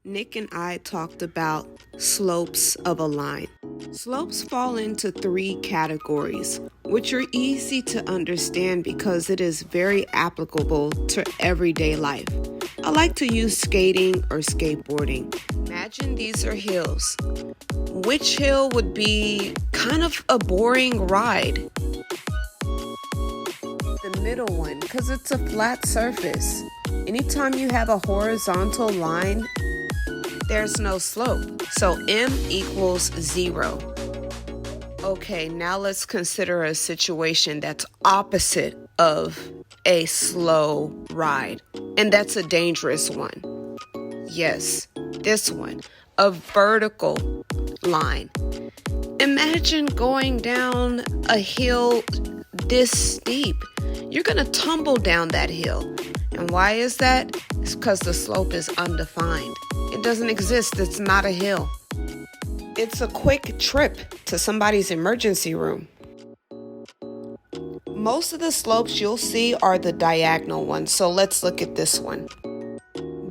Nick and I talked about slopes of a line. Slopes fall into three categories, which are easy to understand because it is very applicable to everyday life. I like to use skating or skateboarding. Imagine these are hills. Which hill would be kind of a boring ride? The middle one, because it's a flat surface. Anytime you have a horizontal line, there's no slope, so m equals 0. Okay, now let's consider a situation that's opposite of a slow ride, and that's a dangerous one. Yes, this one, a vertical line. Imagine going down a hill this steep. You're gonna tumble down that hill. And why is that? It's because the slope is undefined. It doesn't exist. It's not a hill. It's a quick trip to somebody's emergency room. Most of the slopes you'll see are the diagonal ones, so let's look at this one.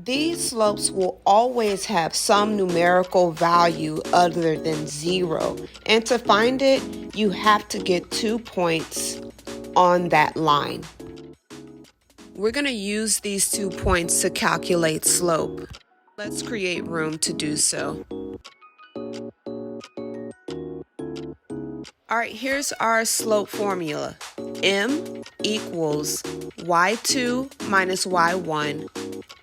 These slopes will always have some numerical value other than 0. And to find it, you have to get 2 points on that line. We're going to use these 2 points to calculate slope. Let's create room to do so. All right, here's our slope formula. M equals y2 minus y1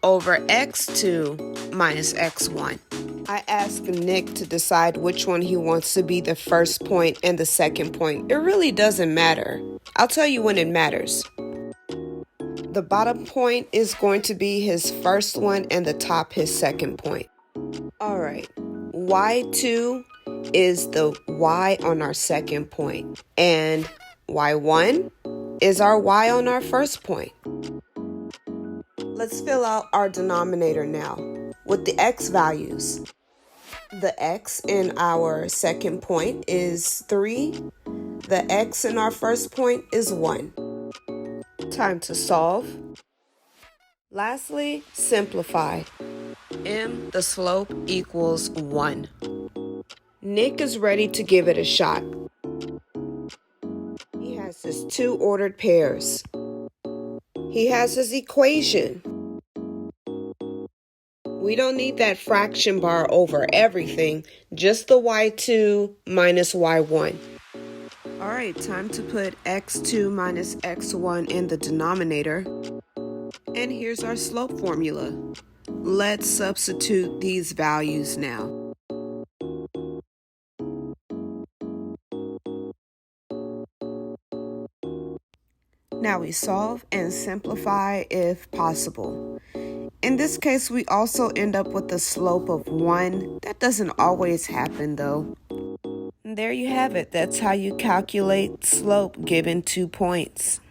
over x2 minus x1. I asked Nick to decide which one he wants to be the first point and the second point. It really doesn't matter. I'll tell you when it matters. The bottom point is going to be his first one and the top his second point. All right, y2 is the y on our second point, and y1 is our y on our first point. Let's fill out our denominator now with the x values. The x in our second point is 3. The x in our first point is 1. Time to solve. Lastly, simplify. M, the slope, equals 1. Nick is ready to give it a shot. He has his 2 ordered pairs. He has his equation. We don't need that fraction bar over everything, just the y2 minus y1. All right, time to put x2 minus x1 in the denominator. And here's our slope formula. Let's substitute these values now. Now we solve and simplify if possible. In this case, we also end up with a slope of 1. That doesn't always happen though. And there you have it. That's how you calculate slope given 2 points.